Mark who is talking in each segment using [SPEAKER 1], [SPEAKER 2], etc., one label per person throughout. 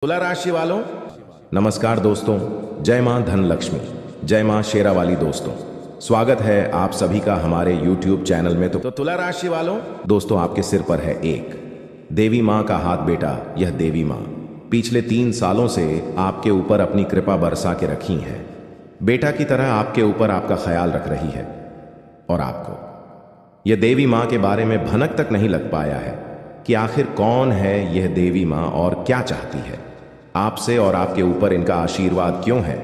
[SPEAKER 1] तुला राशि वालों, नमस्कार दोस्तों। जय मां धन लक्ष्मी, जय मां शेरावाली। दोस्तों, स्वागत है आप सभी का हमारे YouTube चैनल में। तो तुला राशि वालों, दोस्तों आपके सिर पर है एक देवी मां का हाथ। बेटा, यह देवी मां पिछले 3 सालों से आपके ऊपर अपनी कृपा बरसा के रखी है। बेटा की तरह आपके ऊपर आपका ख्याल रख रही है और आपको यह देवी मां के बारे में भनक तक नहीं लग पाया है कि आखिर कौन है यह देवी मां और क्या चाहती है आपसे और आपके ऊपर इनका आशीर्वाद क्यों है।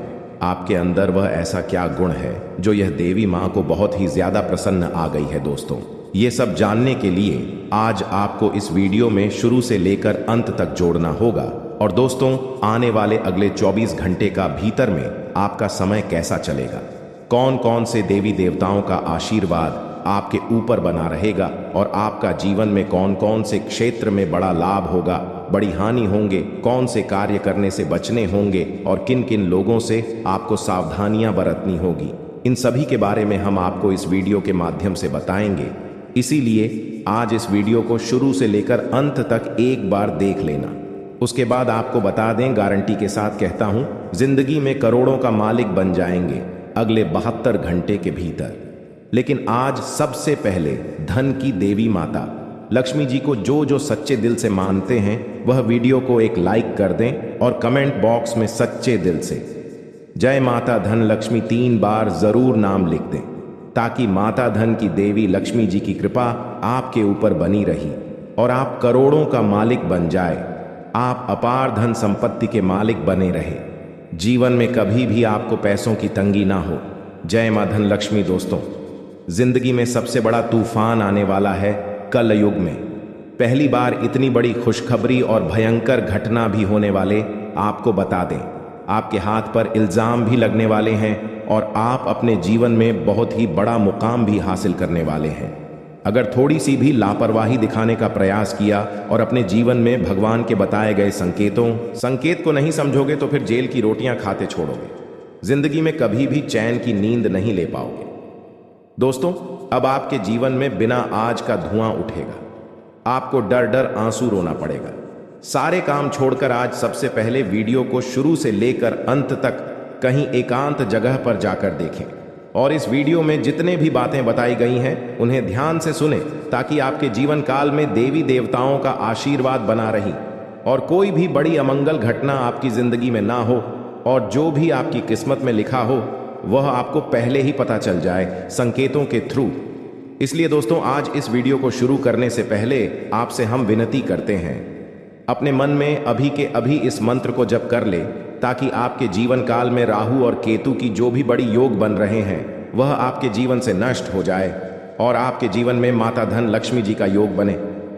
[SPEAKER 1] आपके अंदर वह ऐसा क्या गुण है जो यह देवी मां को बहुत ही ज्यादा प्रसन्न आ गई है। दोस्तों, ये सब जानने के लिए आज आपको इस वीडियो में शुरू से लेकर अंत तक जोड़ना होगा। और दोस्तों, आने वाले अगले 24 घंटे का भीतर में आपका समय कैसा चलेगा, कौन कौन से देवी देवताओं का आशीर्वाद आपके ऊपर बना रहेगा और आपका जीवन में कौन कौन से क्षेत्र में बड़ा लाभ होगा, बड़ी हानि होंगे, कौन से कार्य करने से बचने होंगे और किन किन लोगों से आपको सावधानियां बरतनी होगी, इन सभी के बारे में हम आपको इस वीडियो के माध्यम से बताएंगे। इसीलिए आज इस वीडियो को शुरू से लेकर अंत तक एक बार देख लेना। उसके बाद आपको बता दें, गारंटी के साथ कहता हूं, जिंदगी में करोड़ों का मालिक बन जाएंगे अगले 72 घंटे के भीतर। लेकिन आज सबसे पहले धन की देवी माता लक्ष्मी जी को जो सच्चे दिल से मानते हैं वह वीडियो को एक लाइक कर दें और कमेंट बॉक्स में सच्चे दिल से जय माता धन लक्ष्मी 3 बार जरूर नाम लिख दें, ताकि माता धन की देवी लक्ष्मी जी की कृपा आपके ऊपर बनी रही और आप करोड़ों का मालिक बन जाए, आप अपार धन संपत्ति के मालिक बने रहे, जीवन में कभी भी आपको पैसों की तंगी ना हो। जय मां धन लक्ष्मी। दोस्तों, जिंदगी में सबसे बड़ा तूफान आने वाला है कल युग में। पहली बार इतनी बड़ी खुशखबरी और भयंकर घटना भी होने वाले आपको बता दें। आपके हाथ पर इल्जाम भी लगने वाले हैं और आप अपने जीवन में बहुत ही बड़ा मुकाम भी हासिल करने वाले हैं। अगर थोड़ी सी भी लापरवाही दिखाने का प्रयास किया और अपने जीवन में भगवान के बताए गए संकेत को नहीं समझोगे तो फिर जेल की रोटियां खाते छोड़ोगे, जिंदगी में कभी भी चैन की नींद नहीं ले पाओगे। दोस्तों, अब आपके जीवन में बिना आज का धुआं उठेगा, आपको डर डर आंसू रोना पड़ेगा। सारे काम छोड़कर आज सबसे पहले वीडियो को शुरू से लेकर अंत तक कहीं एकांत जगह पर जाकर देखें और इस वीडियो में जितने भी बातें बताई गई हैं उन्हें ध्यान से सुने, ताकि आपके जीवन काल में देवी देवताओं का आशीर्वाद बना रही और कोई भी बड़ी अमंगल घटना आपकी जिंदगी में ना हो और जो भी आपकी किस्मत में लिखा हो वह आपको पहले ही पता चल जाए संकेतों के थ्रू। इसलिए दोस्तों, आज इस वीडियो को शुरू करने से पहले आपसे हम विनती करते हैं, अपने मन में अभी के अभी इस मंत्र को जप कर ले, ताकि आपके जीवन काल में राहु और केतु की जो भी बड़ी योग बन रहे हैं वह आपके जीवन से नष्ट हो जाए और आपके जीवन में माता धन लक्ष्मी जी का योग बने,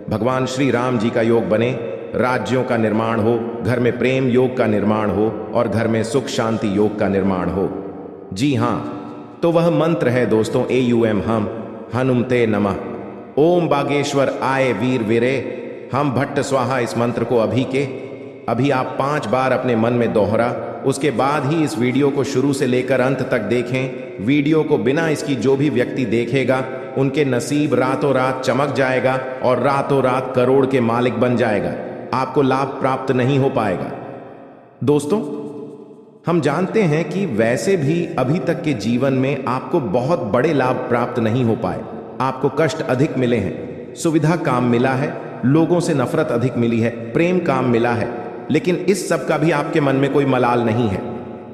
[SPEAKER 1] भगवान श्री राम जी का योग बने, राज्यों का निर्माण हो, घर में प्रेम योग का निर्माण हो और घर में सुख शांति योग का निर्माण हो। जी हाँ, तो वह मंत्र है दोस्तों, AUM हम हनुमते नमः। ओम बागेश्वर आए वीर वीरे हम भट्ट स्वाहा। इस मंत्र को अभी आप 5 बार अपने मन में दोहरा, उसके बाद ही इस वीडियो को शुरू से लेकर अंत तक देखें। वीडियो को बिना इसकी जो भी व्यक्ति देखेगा उनके नसीब रातों रात चमक जाएगा और रातों रात करोड़ के मालिक बन जाएगा, आपको लाभ प्राप्त नहीं हो पाएगा। दोस्तों, हम जानते हैं कि वैसे भी अभी तक के जीवन में आपको बहुत बड़े लाभ प्राप्त नहीं हो पाए, आपको कष्ट अधिक मिले हैं, सुविधा काम मिला है, लोगों से नफरत अधिक मिली है, प्रेम काम मिला है, लेकिन इस सब का भी आपके मन में कोई मलाल नहीं है।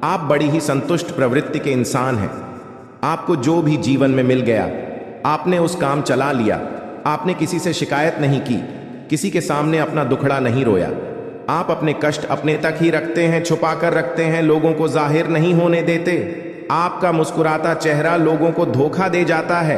[SPEAKER 1] आप बड़ी ही संतुष्ट प्रवृत्ति के इंसान हैं। आपको जो भी जीवन में मिल गया आपने उस काम चला लिया, आपने किसी से शिकायत नहीं की, किसी के सामने अपना दुखड़ा नहीं रोया। आप अपने कष्ट अपने तक ही रखते हैं, छुपा कर रखते हैं, लोगों को जाहिर नहीं होने देते। आपका मुस्कुराता चेहरा लोगों को धोखा दे जाता है।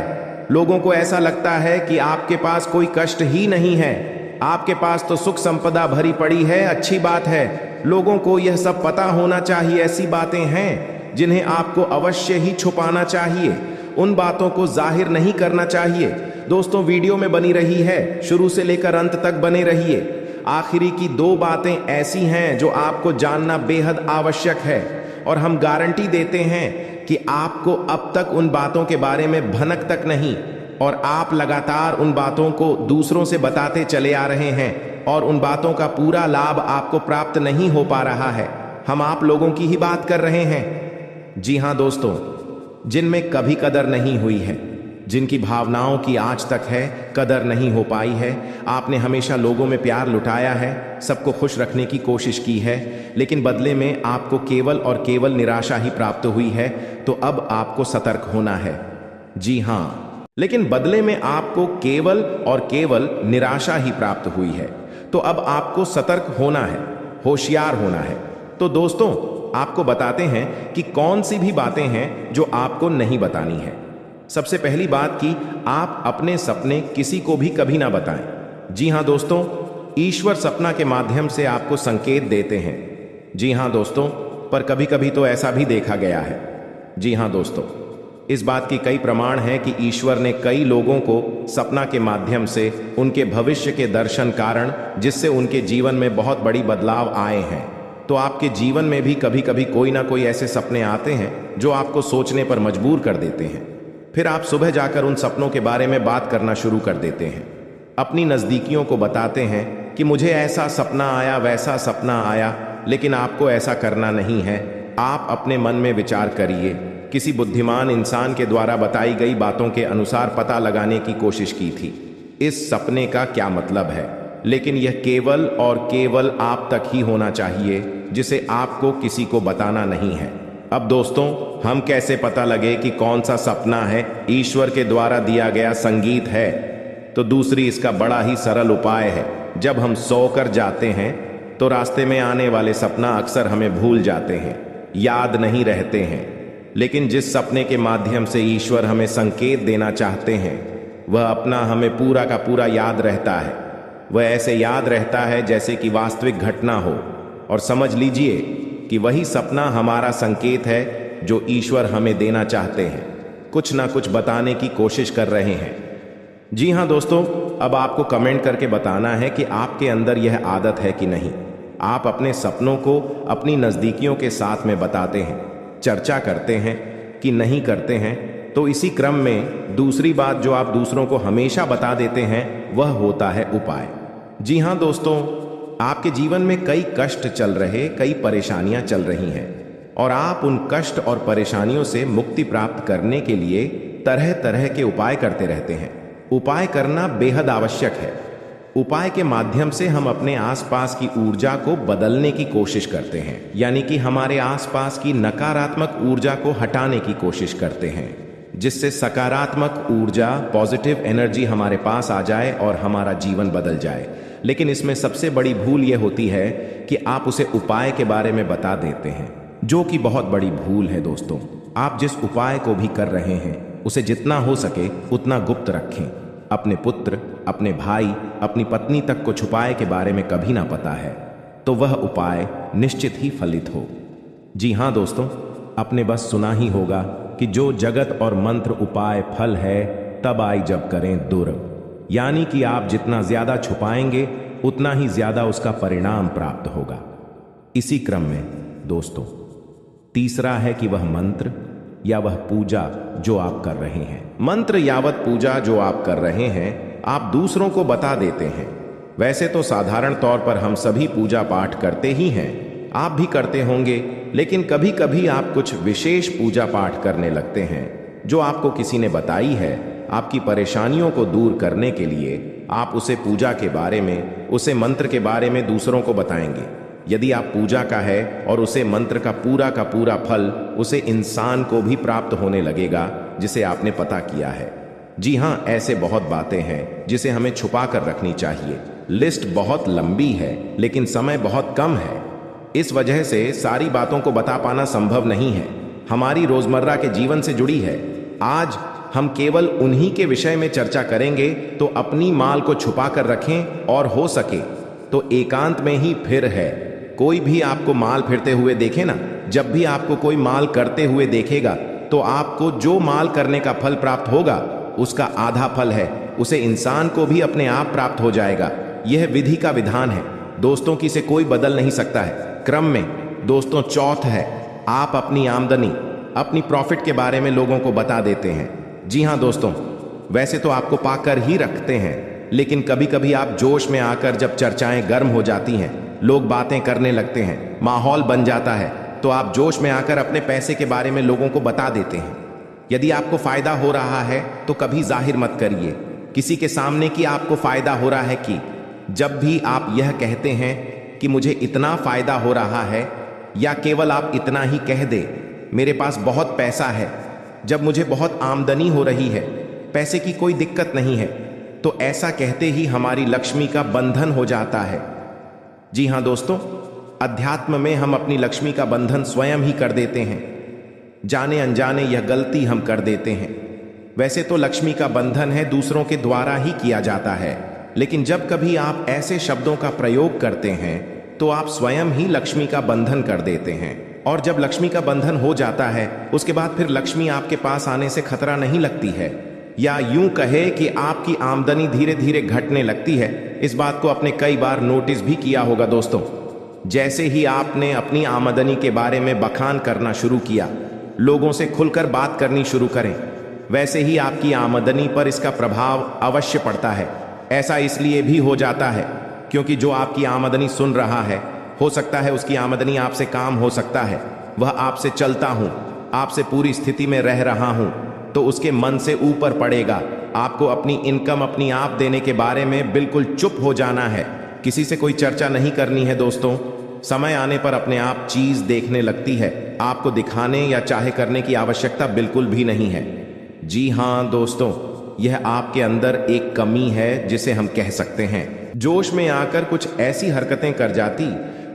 [SPEAKER 1] लोगों को ऐसा लगता है कि आपके पास कोई कष्ट ही नहीं है, आपके पास तो सुख संपदा भरी पड़ी है। अच्छी बात है, लोगों को यह सब पता होना चाहिए। ऐसी बातें हैं जिन्हें आपको अवश्य ही छुपाना चाहिए, उन बातों को जाहिर नहीं करना चाहिए। दोस्तों, वीडियो में बनी रही है, शुरू से लेकर अंत तक बने रहिए। आखिरी की 2 बातें ऐसी हैं जो आपको जानना बेहद आवश्यक है और हम गारंटी देते हैं कि आपको अब तक उन बातों के बारे में भनक तक नहीं और आप लगातार उन बातों को दूसरों से बताते चले आ रहे हैं। और उन बातों का पूरा लाभ आपको प्राप्त नहीं हो पा रहा है। हम आप लोगों की ही बात कर रहे हैं। जी हाँ दोस्तों, जिनमें कभी कदर नहीं हुई है, जिनकी भावनाओं की आज तक है कदर नहीं हो पाई है। आपने हमेशा लोगों में प्यार लुटाया है, सबको खुश रखने की कोशिश की है, लेकिन बदले में आपको केवल और केवल निराशा ही प्राप्त हुई है। तो अब आपको सतर्क होना है। जी हाँ, लेकिन बदले में आपको केवल और केवल निराशा ही प्राप्त हुई है। तो अब आपको सतर्क होना है, होशियार होना है। तो दोस्तों, आपको बताते हैं कि कौन सी भी बातें हैं जो आपको नहीं बतानी है। सबसे पहली बात कि आप अपने सपने किसी को भी कभी ना बताएं। जी हाँ दोस्तों, ईश्वर सपना के माध्यम से आपको संकेत देते हैं। जी हाँ दोस्तों, पर कभी कभी तो ऐसा भी देखा गया है। जी हाँ दोस्तों, इस बात की कई प्रमाण हैं कि ईश्वर ने कई लोगों को सपना के माध्यम से उनके भविष्य के दर्शन कारण, जिससे उनके जीवन में बहुत बड़ी बदलाव आए हैं। तो आपके जीवन में भी कभी कभी कोई ना कोई ऐसे सपने आते हैं जो आपको सोचने पर मजबूर कर देते हैं। फिर आप सुबह जाकर उन सपनों के बारे में बात करना शुरू कर देते हैं। अपनी नज़दीकियों को बताते हैं कि मुझे ऐसा सपना आया, वैसा सपना आया, लेकिन आपको ऐसा करना नहीं है। आप अपने मन में विचार करिए। किसी बुद्धिमान इंसान के द्वारा बताई गई बातों के अनुसार पता लगाने की कोशिश की थी इस सपने का क्या मतलब है, लेकिन यह केवल और केवल आप तक ही होना चाहिए, जिसे आपको किसी को बताना नहीं है। अब दोस्तों, हम कैसे पता लगे कि कौन सा सपना है ईश्वर के द्वारा दिया गया संगीत है? तो दूसरी इसका बड़ा ही सरल उपाय है। जब हम सोकर जाते हैं तो रास्ते में आने वाले सपना अक्सर हमें भूल जाते हैं, याद नहीं रहते हैं। लेकिन जिस सपने के माध्यम से ईश्वर हमें संकेत देना चाहते हैं, वह अपना हमें पूरा का पूरा याद रहता है। वह ऐसे याद रहता है जैसे कि वास्तविक घटना हो। और समझ लीजिए कि वही सपना हमारा संकेत है जो ईश्वर हमें देना चाहते हैं, कुछ ना कुछ बताने की कोशिश कर रहे हैं। जी हाँ दोस्तों, अब आपको कमेंट करके बताना है कि आपके अंदर यह आदत है कि नहीं। आप अपने सपनों को अपनी नज़दीकियों के साथ में बताते हैं, चर्चा करते हैं कि नहीं करते हैं। तो इसी क्रम में दूसरी बात जो आप दूसरों को हमेशा बता देते हैं, वह होता है उपाय। जी हाँ दोस्तों, आपके जीवन में कई कष्ट चल रहे, कई परेशानियां चल रही हैं, और आप उन कष्ट और परेशानियों से मुक्ति प्राप्त करने के लिए तरह तरह के उपाय करते रहते हैं। उपाय करना बेहद आवश्यक है। उपाय के माध्यम से हम अपने आसपास की ऊर्जा को बदलने की कोशिश करते हैं, यानी कि हमारे आसपास की नकारात्मक ऊर्जा को हटाने की कोशिश करते हैं, जिससे सकारात्मक ऊर्जा, पॉजिटिव एनर्जी हमारे पास आ जाए और हमारा जीवन बदल जाए। लेकिन इसमें सबसे बड़ी भूल यह होती है कि आप उसे उपाय के बारे में बता देते हैं, जो कि बहुत बड़ी भूल है दोस्तों। आप जिस उपाय को भी कर रहे हैं, उसे जितना हो सके उतना गुप्त रखें। अपने पुत्र, अपने भाई, अपनी पत्नी तक को छुपाए के बारे में कभी ना पता है, तो वह उपाय निश्चित ही फलित हो। जी हाँ दोस्तों, आपने बस सुना ही होगा कि जो जगत और मंत्र उपाय फल है, तब आई जब करें दुर्ग। यानी कि आप जितना ज्यादा छुपाएंगे उतना ही ज्यादा उसका परिणाम प्राप्त होगा। इसी क्रम में दोस्तों, तीसरा है कि वह मंत्र या वह पूजा जो आप कर रहे हैं, मंत्र यावत पूजा जो आप कर रहे हैं, आप दूसरों को बता देते हैं। वैसे तो साधारण तौर पर हम सभी पूजा पाठ करते ही हैं, आप भी करते होंगे, लेकिन कभी कभी आप कुछ विशेष पूजा पाठ करने लगते हैं जो आपको किसी ने बताई है। आपकी परेशानियों को दूर करने के लिए आप उसे पूजा के बारे में, उसे मंत्र के बारे में दूसरों को बताएंगे। यदि आप पूजा का है और उसे मंत्र का पूरा फल उसे इंसान को भी प्राप्त होने लगेगा जिसे आपने पता किया है। जी हाँ, ऐसे बहुत बातें हैं जिसे हमें छुपा कर रखनी चाहिए। लिस्ट बहुत लंबी है, लेकिन समय बहुत कम है। इस वजह से सारी बातों को बता पाना संभव नहीं है। हमारी रोजमर्रा के जीवन से जुड़ी है। आज हम केवल उन्हीं के विषय में चर्चा करेंगे, तो अपनी माल को छुपा कर रखें, और हो सके तो एकांत में ही। फिर है, कोई भी आपको माल फिरते हुए देखे ना, जब भी आपको कोई माल करते हुए देखेगा, तो आपको जो माल करने का फल प्राप्त होगा उसका आधा फल है, उसे इंसान को भी अपने आप प्राप्त हो जाएगा। यह विधि का विधान है दोस्तों, की से कोई बदल नहीं सकता है। क्रम में दोस्तों, चौथा है, आप अपनी आमदनी, अपनी प्रॉफिट के बारे में लोगों को बता देते हैं। जी हाँ दोस्तों, वैसे तो आपको पाकर ही रखते हैं, लेकिन कभी कभी आप जोश में आकर जब चर्चाएं गर्म हो जाती हैं, लोग बातें करने लगते हैं, माहौल बन जाता है, तो आप जोश में आकर अपने पैसे के बारे में लोगों को बता देते हैं। यदि आपको फायदा हो रहा है तो कभी जाहिर मत करिए किसी के सामने कि आपको फायदा हो रहा है। कि जब भी आप यह कहते हैं कि मुझे इतना फायदा हो रहा है, या केवल आप इतना ही कह दे मेरे पास बहुत पैसा है, जब मुझे बहुत आमदनी हो रही है, पैसे की कोई दिक्कत नहीं है, तो ऐसा कहते ही हमारी लक्ष्मी का बंधन हो जाता है। जी हाँ दोस्तों, अध्यात्म में हम अपनी लक्ष्मी का बंधन स्वयं ही कर देते हैं। जाने अनजाने यह गलती हम कर देते हैं। वैसे तो लक्ष्मी का बंधन है दूसरों के द्वारा ही किया जाता है, लेकिन जब कभी आप ऐसे शब्दों का प्रयोग करते हैं तो आप स्वयं ही लक्ष्मी का बंधन कर देते हैं। और जब लक्ष्मी का बंधन हो जाता है उसके बाद फिर लक्ष्मी आपके पास आने से खतरा नहीं लगती है, या यूं कहे कि आपकी आमदनी धीरे धीरे घटने लगती है। इस बात को आपने कई बार नोटिस भी किया होगा दोस्तों। जैसे ही आपने अपनी आमदनी के बारे में बखान करना शुरू किया, लोगों से खुलकर बात करनी शुरू करें, वैसे ही आपकी आमदनी पर इसका प्रभाव अवश्य पड़ता है। ऐसा इसलिए भी हो जाता है क्योंकि जो आपकी आमदनी सुन रहा है, हो सकता है उसकी आमदनी आपसे काम हो सकता है, वह आपसे चलता हूं, आपसे पूरी स्थिति में रह रहा हूं, तो उसके मन से ऊपर पड़ेगा। आपको अपनी इनकम अपनी आप देने के बारे में बिल्कुल चुप हो जाना है, किसी से कोई चर्चा नहीं करनी है दोस्तों। समय आने पर अपने आप चीज देखने लगती है, आपको दिखाने या चाहे करने की आवश्यकता बिल्कुल भी नहीं है। जी हाँ दोस्तों, यह आपके अंदर एक कमी है जिसे हम कह सकते हैं। जोश में आकर कुछ ऐसी हरकतें कर जाती,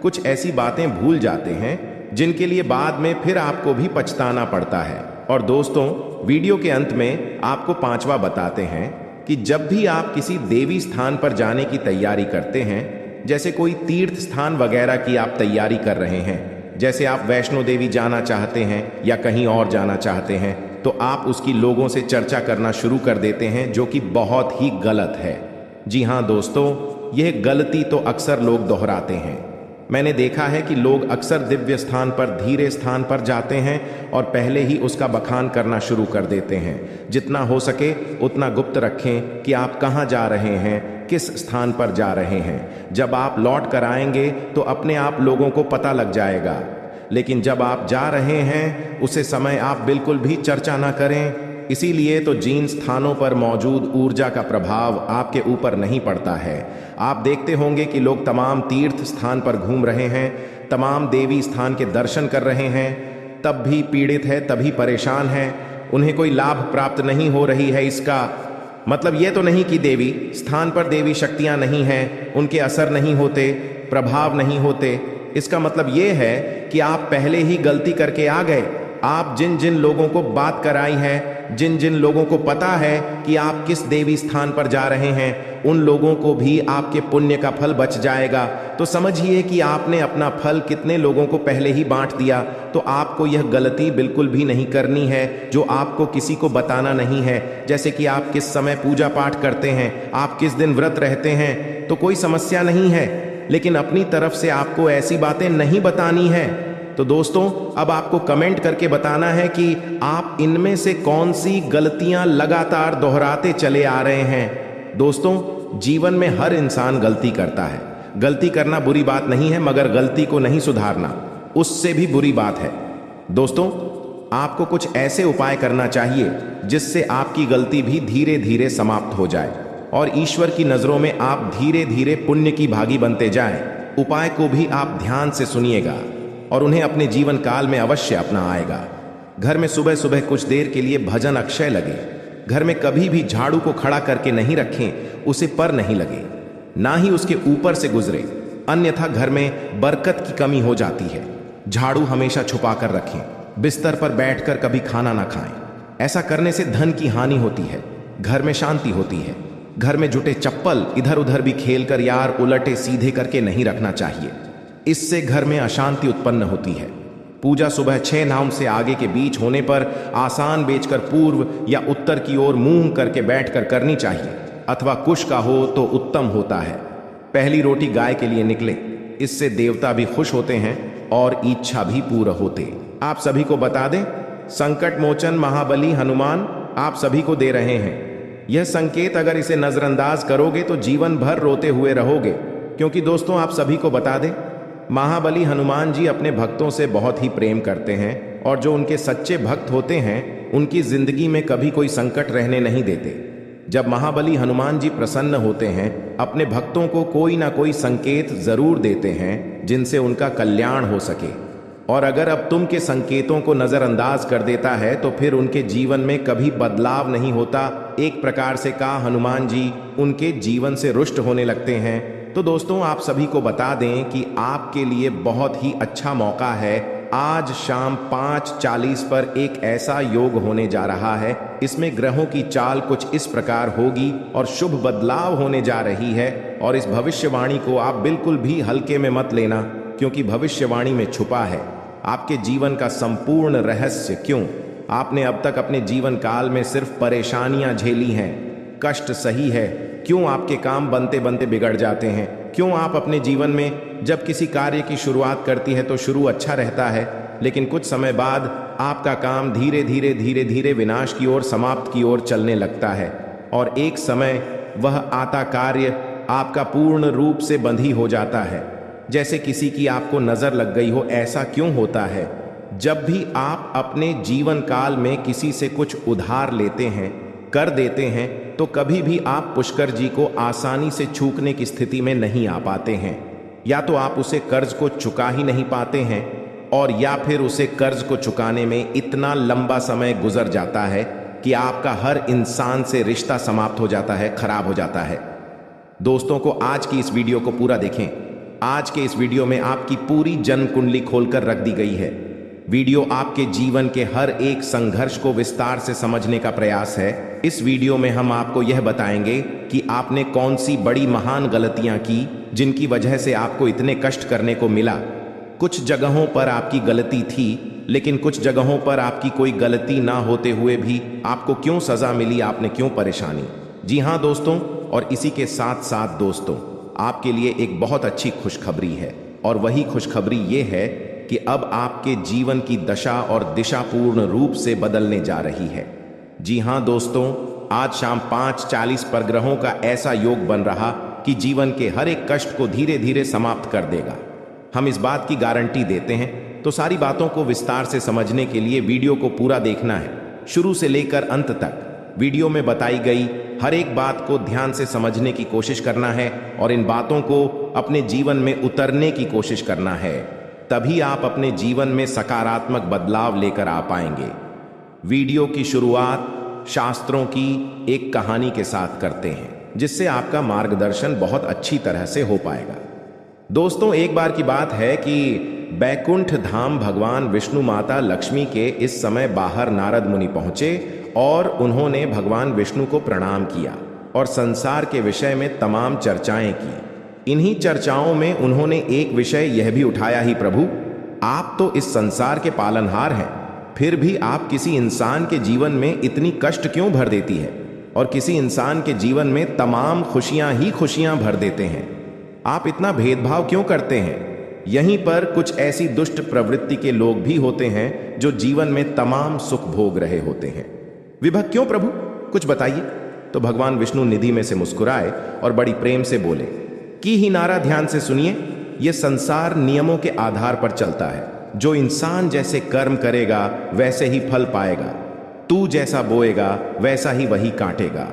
[SPEAKER 1] कुछ ऐसी बातें भूल जाते हैं जिनके लिए बाद में फिर आपको भी पछताना पड़ता है। और दोस्तों, वीडियो के अंत में आपको पांचवा बताते हैं कि जब भी आप किसी देवी स्थान पर जाने की तैयारी करते हैं, जैसे कोई तीर्थ स्थान वगैरह की आप तैयारी कर रहे हैं, जैसे आप वैष्णो देवी जाना चाहते हैं या कहीं और जाना चाहते हैं, तो आप उसकी लोगों से चर्चा करना शुरू कर देते हैं, जो कि बहुत ही गलत है। जी हाँ दोस्तों, यह गलती तो अक्सर लोग दोहराते हैं। मैंने देखा है कि लोग अक्सर दिव्य स्थान पर, धीरे स्थान पर जाते हैं और पहले ही उसका बखान करना शुरू कर देते हैं। जितना हो सके उतना गुप्त रखें कि आप कहाँ जा रहे हैं, किस स्थान पर जा रहे हैं। जब आप लौट कर आएंगे तो अपने आप लोगों को पता लग जाएगा, लेकिन जब आप जा रहे हैं उसे समय आप बिल्कुल भी चर्चा ना करें। इसीलिए तो जिन स्थानों पर मौजूद ऊर्जा का प्रभाव आपके ऊपर नहीं पड़ता है। आप देखते होंगे कि लोग तमाम तीर्थ स्थान पर घूम रहे हैं, तमाम देवी स्थान के दर्शन कर रहे हैं, तब भी पीड़ित है, तभी परेशान है, उन्हें कोई लाभ प्राप्त नहीं हो रही है। इसका मतलब ये तो नहीं कि देवी स्थान पर देवी शक्तियां नहीं हैं, उनके असर नहीं होते, प्रभाव नहीं होते। इसका मतलब ये है कि आप पहले ही गलती करके आ गए। आप जिन जिन लोगों को बात कराई है, जिन जिन लोगों को पता है कि आप किस देवी स्थान पर जा रहे हैं, उन लोगों को भी आपके पुण्य का फल बच जाएगा। तो समझिए कि आपने अपना फल कितने लोगों को पहले ही बांट दिया। तो आपको यह गलती बिल्कुल भी नहीं करनी है जो आपको किसी को बताना नहीं है। जैसे कि आप किस समय पूजा पाठ करते हैं, आप किस दिन व्रत रहते हैं, तो कोई समस्या नहीं है, लेकिन अपनी तरफ से आपको ऐसी बातें नहीं बतानी है। तो दोस्तों, अब आपको कमेंट करके बताना है कि आप इनमें से कौन सी गलतियां लगातार दोहराते चले आ रहे हैं। दोस्तों, जीवन में हर इंसान गलती करता है। गलती करना बुरी बात नहीं है, मगर गलती को नहीं सुधारना उससे भी बुरी बात है। दोस्तों, आपको कुछ ऐसे उपाय करना चाहिए जिससे आपकी गलती भी धीरे धीरे समाप्त हो जाए और ईश्वर की नजरों में आप धीरे धीरे पुण्य की भागी बनते जाएं। उपाय को भी आप ध्यान से सुनिएगा और उन्हें अपने जीवन काल में अवश्य अपना आएगा। घर में सुबह सुबह कुछ देर के लिए भजन अक्षय लगे। घर में कभी भी झाड़ू को खड़ा करके नहीं रखें, उसे पर नहीं लगे, ना ही उसके ऊपर से गुजरे, अन्यथा घर में बरकत की कमी हो जाती है। झाड़ू हमेशा छुपा कर रखें। बिस्तर पर बैठकर कभी खाना ना खाएं। ऐसा करने से धन की हानि होती है, घर में शांति होती है। घर में जुटे चप्पल इधर उधर भी खेलकर यार उलटे सीधे करके नहीं रखना चाहिए, इससे घर में अशांति उत्पन्न होती है। पूजा सुबह 6 नाम से आगे के बीच होने पर आसान बेचकर पूर्व या उत्तर की ओर मुंह करके बैठकर करनी चाहिए, अथवा कुश का हो तो उत्तम होता है। पहली रोटी गाय के लिए निकले, इससे देवता भी खुश होते हैं और इच्छा भी पूर्ण होते। आप सभी को बता दें, संकट मोचन महाबली हनुमान आप सभी को दे रहे हैं। यह संकेत अगर इसे नजरअंदाज करोगे तो जीवन भर रोते हुए रहोगे। क्योंकि दोस्तों, आप सभी को बता दें, महाबली हनुमान जी अपने भक्तों से बहुत ही प्रेम करते हैं और जो उनके सच्चे भक्त होते हैं उनकी जिंदगी में कभी कोई संकट रहने नहीं देते। जब महाबली हनुमान जी प्रसन्न होते हैं, अपने भक्तों को कोई ना कोई संकेत जरूर देते हैं जिनसे उनका कल्याण हो सके। और अगर अब तुम के संकेतों को नजरअंदाज कर देता है तो फिर उनके जीवन में कभी बदलाव नहीं होता। एक प्रकार से कहा, हनुमान जी उनके जीवन से रुष्ट होने लगते हैं। तो दोस्तों, आप सभी को बता दें कि आपके लिए बहुत ही अच्छा मौका है। आज शाम 5:40 पर एक ऐसा योग होने जा रहा है। इसमें ग्रहों की चाल कुछ इस प्रकार होगी और शुभ बदलाव होने जा रही है। और इस भविष्यवाणी को आप बिल्कुल भी हल्के में मत लेना, क्योंकि भविष्यवाणी में छुपा है आपके जीवन का संपूर्ण रहस्य। क्यों आपने अब तक अपने जीवन काल में सिर्फ परेशानियां झेली हैं, कष्ट सही है, क्यों आपके काम बनते बनते बिगड़ जाते हैं, क्यों आप अपने जीवन में जब किसी कार्य की शुरुआत करती है तो शुरू अच्छा रहता है, लेकिन कुछ समय बाद आपका काम धीरे धीरे विनाश की ओर, समाप्त की ओर चलने लगता है। और एक समय वह आता कार्य आपका पूर्ण रूप से बंधी हो जाता है, जैसे किसी की आपको नजर लग गई हो। ऐसा क्यों होता है? जब भी आप अपने जीवन काल में किसी से कुछ उधार लेते हैं, कर देते हैं, तो कभी भी आप पुष्कर जी को आसानी से चूकने की स्थिति में नहीं आ पाते हैं। या तो आप उसे कर्ज को चुका ही नहीं पाते हैं, और या फिर उसे कर्ज को चुकाने में इतना लंबा समय गुजर जाता है कि आपका हर इंसान से रिश्ता समाप्त हो जाता है, खराब हो जाता है। दोस्तों को आज की इस वीडियो को पूरा देखें। आज के इस वीडियो में आपकी पूरी जन्म कुंडली खोलकर रख दी गई है। वीडियो आपके जीवन के हर एक संघर्ष को विस्तार से समझने का प्रयास है। इस वीडियो में हम आपको यह बताएंगे कि आपने कौन सी बड़ी महान गलतियां की जिनकी वजह से आपको इतने कष्ट करने को मिला। कुछ जगहों पर आपकी गलती थी, लेकिन कुछ जगहों पर आपकी कोई गलती ना होते हुए भी आपको क्यों सजा मिली, आपने क्यों परेशानी। जी हाँ दोस्तों, और इसी के साथ साथ दोस्तों, आपके लिए एक बहुत अच्छी खुशखबरी है। और वही खुशखबरी ये है कि अब आपके जीवन की दशा और दिशा पूर्ण रूप से बदलने जा रही है। जी हाँ दोस्तों, आज शाम 5:40 पर ग्रहों का ऐसा योग बन रहा कि जीवन के हर एक कष्ट को धीरे धीरे समाप्त कर देगा। हम इस बात की गारंटी देते हैं। तो सारी बातों को विस्तार से समझने के लिए वीडियो को पूरा देखना है, शुरू से लेकर अंत तक। वीडियो में बताई गई हर एक बात को ध्यान से समझने की कोशिश करना है और इन बातों को अपने जीवन में उतरने की कोशिश करना है। तभी आप अपने जीवन में सकारात्मक बदलाव लेकर आ पाएंगे। वीडियो की शुरुआत शास्त्रों की एक कहानी के साथ करते हैं, जिससे आपका मार्गदर्शन बहुत अच्छी तरह से हो पाएगा। दोस्तों, एक बार की बात है कि बैकुंठ धाम भगवान विष्णु माता लक्ष्मी के इस समय बाहर नारद मुनि पहुंचे और उन्होंने भगवान विष्णु को प्रणाम किया और संसार के विषय में तमाम चर्चाएं की। इन्हीं चर्चाओं में उन्होंने एक विषय यह भी उठाया, ही प्रभु, आप तो इस संसार के पालनहार हैं, फिर भी आप किसी इंसान के जीवन में इतनी कष्ट क्यों भर देती है और किसी इंसान के जीवन में तमाम खुशियां ही खुशियां भर देते हैं। आप इतना भेदभाव क्यों करते हैं? यहीं पर कुछ ऐसी दुष्ट प्रवृत्ति के लोग भी होते हैं जो जीवन में तमाम सुख भोग रहे होते हैं। विभक्त क्यों प्रभु, कुछ बताइए। तो भगवान विष्णु निधि में से मुस्कुराए और बड़ी प्रेम से बोले कि ही नारा, ध्यान से सुनिए। यह संसार नियमों के आधार पर चलता है। जो इंसान जैसे कर्म करेगा वैसे ही फल पाएगा। तू जैसा बोएगा वैसा ही वही काटेगा।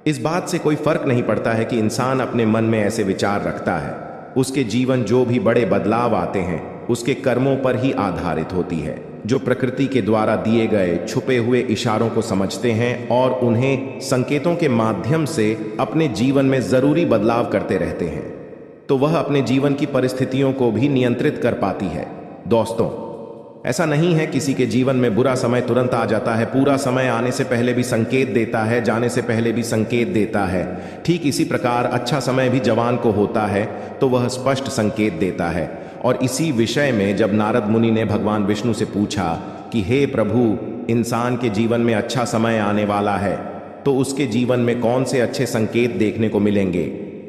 [SPEAKER 1] इस बात से कोई फर्क नहीं पड़ता है कि इंसान अपने मन में ऐसे विचार रखता है। उसके जीवन जो भी बड़े बदलाव आते हैं उसके कर्मों पर ही आधारित होती है, जो प्रकृति के द्वारा दिए गए छुपे हुए इशारों को समझते हैं और उन्हें संकेतों के माध्यम से अपने जीवन में जरूरी बदलाव करते रहते हैं, तो वह अपने जीवन की परिस्थितियों को भी नियंत्रित कर पाती है। दोस्तों, ऐसा नहीं है किसी के जीवन में बुरा समय तुरंत आ जाता है। पूरा समय आने से पहले भी संकेत देता है, जाने से पहले भी संकेत देता है। ठीक इसी प्रकार अच्छा समय भी जवान को होता है तो वह स्पष्ट संकेत देता है। और इसी विषय में जब नारद मुनि ने भगवान विष्णु से पूछा कि हे प्रभु, इंसान के जीवन में अच्छा समय आने वाला है तो उसके जीवन में कौन से अच्छे संकेत देखने को मिलेंगे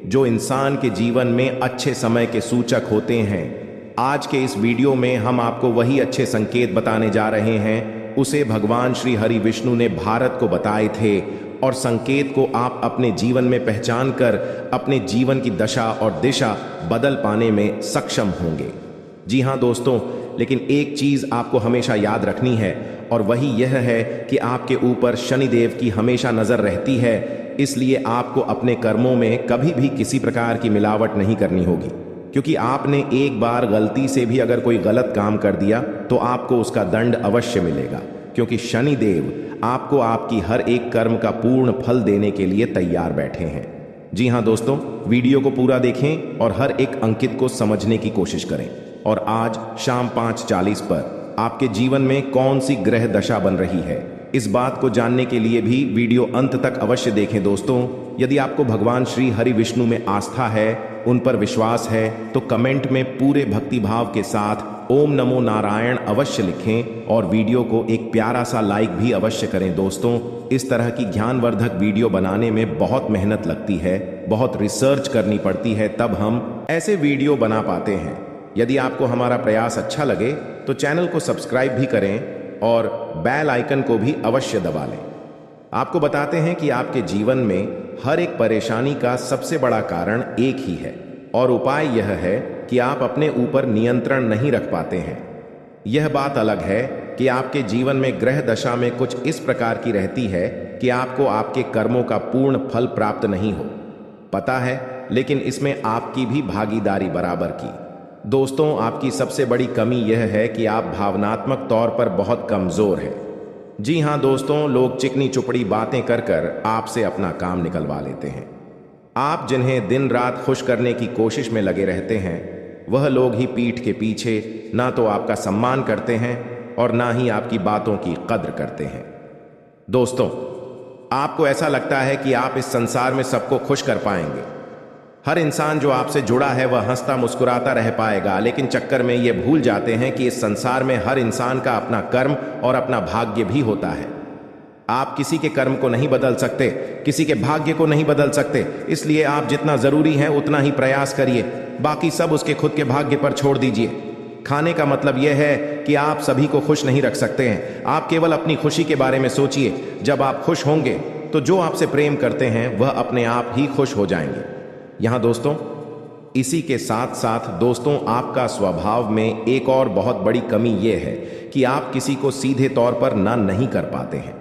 [SPEAKER 1] जो इंसान के जीवन में अच्छे समय के सूचक होते हैं। आज के इस वीडियो में हम आपको वही अच्छे संकेत बताने जा रहे हैं। उसे भगवान श्री हरि विष्णु ने भारत को बताए थे और संकेत को आप अपने जीवन में पहचान कर अपने जीवन की दशा और दिशा बदल पाने में सक्षम होंगे। जी हाँ दोस्तों, लेकिन एक चीज आपको हमेशा याद रखनी है और वही यह है कि आपके ऊपर शनिदेव की हमेशा नजर रहती है, इसलिए आपको अपने कर्मों में कभी भी किसी प्रकार की मिलावट नहीं करनी होगी, क्योंकि आपने एक बार गलती से भी अगर कोई गलत काम कर दिया तो आपको उसका दंड अवश्य मिलेगा, क्योंकि शनिदेव आपको आपकी हर एक कर्म का पूर्ण फल देने के लिए तैयार बैठे हैं। जी हाँ दोस्तों, वीडियो को पूरा देखें और हर एक अंकित को समझने की कोशिश करें। और आज शाम 5:40 पर आपके जीवन में कौन सी ग्रह दशा बन रही है, इस बात को जानने के लिए भी वीडियो अंत तक अवश्य देखें दोस्तों। यदि आपको भगवान श्री हरि विष्णु में आस्था है, उन पर विश्वास है, तो कमेंट में पूरे भक्तिभाव के साथ ओम नमो नारायण अवश्य लिखें और वीडियो को एक प्यारा सा लाइक भी अवश्य करें दोस्तों। इस तरह की ज्ञानवर्धक वीडियो बनाने में बहुत मेहनत लगती है, बहुत रिसर्च करनी पड़ती है, तब हम ऐसे वीडियो बना पाते हैं। यदि आपको हमारा प्रयास अच्छा लगे तो चैनल को सब्सक्राइब भी करें और बेल आइकन को भी अवश्य दबा लें। आपको बताते हैं कि आपके जीवन में हर एक परेशानी का सबसे बड़ा कारण एक ही है और उपाय यह है कि आप अपने ऊपर नियंत्रण नहीं रख पाते हैं। यह बात अलग है कि आपके जीवन में ग्रह दशा में कुछ इस प्रकार की रहती है कि आपको आपके कर्मों का पूर्ण फल प्राप्त नहीं हो पता है, लेकिन इसमें आपकी भी भागीदारी बराबर की। दोस्तों, आपकी सबसे बड़ी कमी यह है कि आप भावनात्मक तौर पर बहुत कमजोर हैं। जी हाँ दोस्तों, लोग चिकनी चुपड़ी बातें कर कर आपसे अपना काम निकलवा लेते हैं। आप जिन्हें दिन रात खुश करने की कोशिश में लगे रहते हैं, वह लोग ही पीठ के पीछे ना तो आपका सम्मान करते हैं और ना ही आपकी बातों की कद्र करते हैं। दोस्तों, आपको ऐसा लगता है कि आप इस संसार में सबको खुश कर पाएंगे, हर इंसान जो आपसे जुड़ा है वह हंसता मुस्कुराता रह पाएगा, लेकिन चक्कर में ये भूल जाते हैं कि इस संसार में हर इंसान का अपना कर्म और अपना भाग्य भी होता है। आप किसी के कर्म को नहीं बदल सकते, किसी के भाग्य को नहीं बदल सकते, इसलिए आप जितना जरूरी है उतना ही प्रयास करिए, बाकी सब उसके खुद के भाग्य पर छोड़ दीजिए। खाने का मतलब यह है कि आप सभी को खुश नहीं रख सकते हैं, आप केवल अपनी खुशी के बारे में सोचिए। जब आप खुश होंगे तो जो आपसे प्रेम करते हैं वह अपने आप ही खुश हो जाएंगे। यहाँ दोस्तों, इसी के साथ साथ दोस्तों, आपका स्वभाव में एक और बहुत बड़ी कमी यह है कि आप किसी को सीधे तौर पर ना नहीं कर पाते हैं।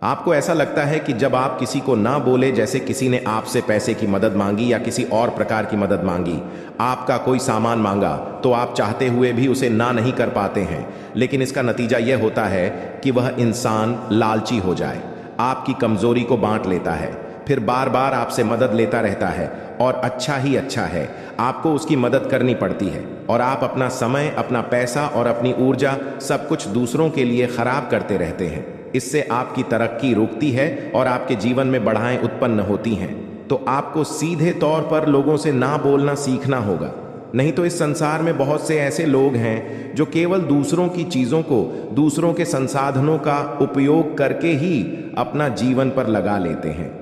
[SPEAKER 1] आपको ऐसा लगता है कि जब आप किसी को ना बोले, जैसे किसी ने आपसे पैसे की मदद मांगी या किसी और प्रकार की मदद मांगी, आपका कोई सामान मांगा, तो आप चाहते हुए भी उसे ना नहीं कर पाते हैं। लेकिन इसका नतीजा यह होता है कि वह इंसान लालची हो जाए, आपकी कमजोरी को बांट लेता है, फिर बार बार आपसे मदद लेता रहता है और अच्छा ही अच्छा है, आपको उसकी मदद करनी पड़ती है और आप अपना समय, अपना पैसा और अपनी ऊर्जा सब कुछ दूसरों के लिए खराब करते रहते हैं। इससे आपकी तरक्की रुकती है और आपके जीवन में बाधाएं उत्पन्न होती हैं। तो आपको सीधे तौर पर लोगों से ना बोलना सीखना होगा, नहीं तो इस संसार में बहुत से ऐसे लोग हैं जो केवल दूसरों की चीजों को, दूसरों के संसाधनों का उपयोग करके ही अपना जीवन पर लगा लेते हैं।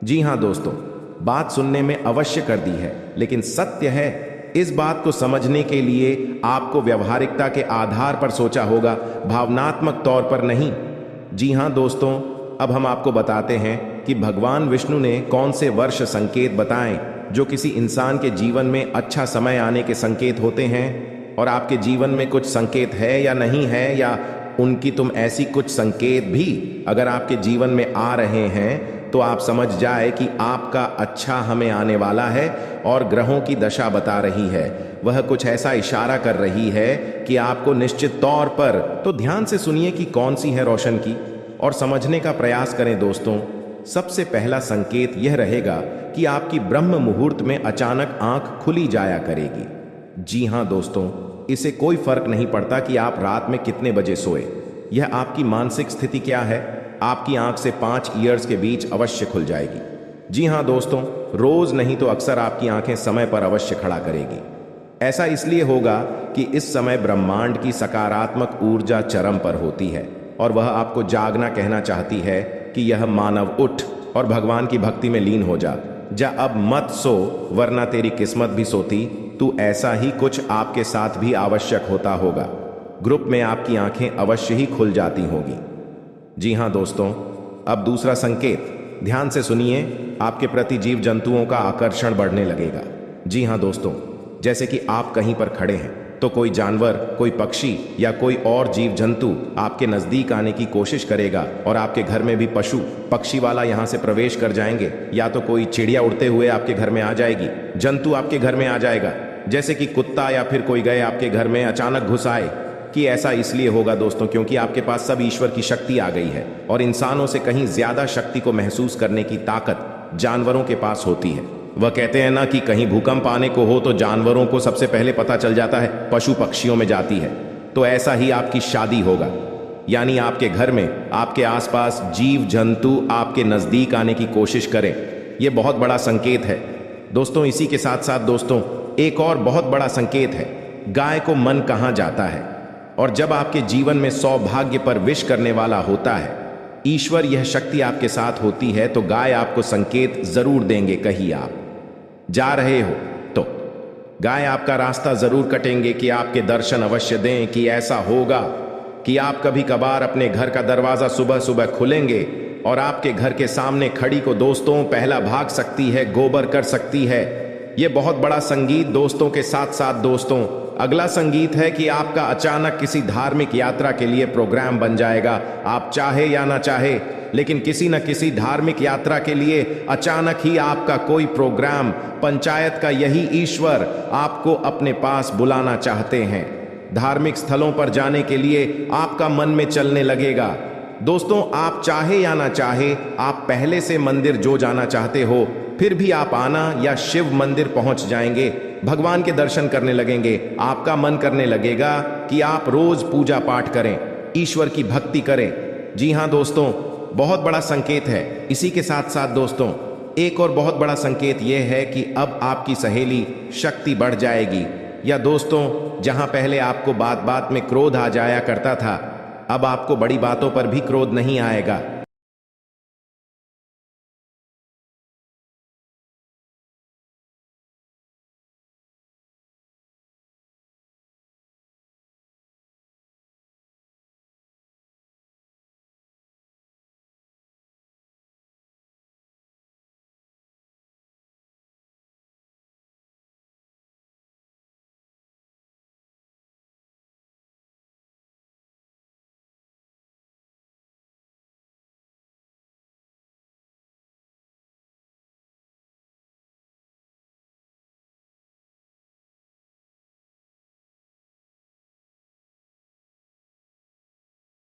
[SPEAKER 1] जी हाँ दोस्तों, बात सुनने में अवश्य कर दी है, लेकिन सत्य है। इस बात को समझने के लिए आपको व्यवहारिकता के आधार पर सोचा होगा, भावनात्मक तौर पर नहीं। जी हाँ दोस्तों, अब हम आपको बताते हैं कि भगवान विष्णु ने कौन से वर्ष संकेत बताएं जो किसी इंसान के जीवन में अच्छा समय आने के संकेत होते हैं। और आपके जीवन में कुछ संकेत है या नहीं है, या उनकी तुम ऐसी कुछ संकेत भी अगर आपके जीवन में आ रहे हैं, तो आप समझ जाए कि आपका अच्छा हमें आने वाला है और ग्रहों की दशा बता रही है, वह कुछ ऐसा इशारा कर रही है कि आपको निश्चित तौर पर। तो ध्यान से सुनिए कि कौन सी है रोशन की, और समझने का प्रयास करें दोस्तों। सबसे पहला संकेत यह रहेगा कि आपकी ब्रह्म मुहूर्त में अचानक आंख खुली जाया करेगी। जी हाँ दोस्तों, इसे कोई फर्क नहीं पड़ता कि आप रात में कितने बजे सोए, यह आपकी मानसिक स्थिति क्या है, आपकी आंख से 5 ईयर्स के बीच अवश्य खुल जाएगी। जी हाँ दोस्तों, रोज नहीं तो अक्सर आपकी आंखें समय पर अवश्य खड़ा करेगी। ऐसा इसलिए होगा कि इस समय ब्रह्मांड की सकारात्मक ऊर्जा चरम पर होती है और वह आपको जागना कहना चाहती है कि यह मानव, उठ और भगवान की भक्ति में लीन हो जा। अब मत सो, वरना तेरी किस्मत भी सोती। तू ऐसा ही कुछ आपके साथ भी आवश्यक होता होगा। ग्रुप में आपकी आंखें अवश्य ही खुल जाती होगी। जी हाँ दोस्तों, अब दूसरा संकेत, ध्यान से सुनिए, आपके प्रति जीव जंतुओं का आकर्षण बढ़ने लगेगा। जी हाँ दोस्तों, जैसे कि आप कहीं पर खड़े हैं तो कोई जानवर, कोई पक्षी या कोई और जीव जंतु आपके नजदीक आने की कोशिश करेगा और आपके घर में भी पशु पक्षी वाला यहाँ से प्रवेश कर जाएंगे, या तो कोई चिड़िया उड़ते हुए आपके घर में आ जाएगी, जंतु आपके घर में आ जाएगा, जैसे कि कुत्ता या फिर कोई गए आपके घर में अचानक घुस आए। कि ऐसा इसलिए होगा दोस्तों क्योंकि आपके पास सब ईश्वर की शक्ति आ गई है और इंसानों से कहीं ज्यादा शक्ति को महसूस करने की ताकत जानवरों के पास होती है। वह कहते हैं ना कि कहीं भूकंप आने को हो तो जानवरों को सबसे पहले पता चल जाता है, पशु पक्षियों में जाती है। तो ऐसा ही आपकी शादी होगा, यानी आपके घर में आपके आसपास जीव जंतु आपके नजदीक आने की कोशिश करें। यह बहुत बड़ा संकेत है दोस्तों। इसी के साथ साथ दोस्तों एक और बहुत बड़ा संकेत है, गाय को मन कहाँ जाता है। और जब आपके जीवन में सौभाग्य पर विश करने वाला होता है ईश्वर, यह शक्ति आपके साथ होती है, तो गाय आपको संकेत जरूर देंगे। कहीं आप जा रहे हो तो गाय आपका रास्ता जरूर कटेंगे कि आपके दर्शन अवश्य दें। कि ऐसा होगा कि आप कभी कभार अपने घर का दरवाजा सुबह सुबह खुलेंगे और आपके घर के सामने खड़ी को दोस्तों पहला भाग सकती है, गोबर कर सकती है। यह बहुत बड़ा संगीत दोस्तों के साथ साथ दोस्तों अगला संगीत है कि आपका अचानक किसी धार्मिक यात्रा के लिए प्रोग्राम बन जाएगा। आप चाहे या ना चाहे, लेकिन किसी न किसी धार्मिक यात्रा के लिए अचानक ही आपका कोई प्रोग्राम, पंचायत का यही ईश्वर आपको अपने पास बुलाना चाहते हैं। धार्मिक स्थलों पर जाने के लिए आपका मन में चलने लगेगा। दोस्तों आप चाहे या ना चाहे, आप पहले से मंदिर जो जाना चाहते हो फिर भी आप आना या शिव मंदिर पहुंच जाएंगे, भगवान के दर्शन करने लगेंगे। आपका मन करने लगेगा कि आप रोज पूजा पाठ करें, ईश्वर की भक्ति करें। जी हाँ दोस्तों, बहुत बड़ा संकेत है। इसी के साथ साथ दोस्तों एक और बहुत बड़ा संकेत यह है कि अब आपकी सहेली शक्ति बढ़ जाएगी। या दोस्तों जहां पहले आपको बात बात में क्रोध आ जाया करता था, अब आपको बड़ी बातों पर भी क्रोध नहीं आएगा।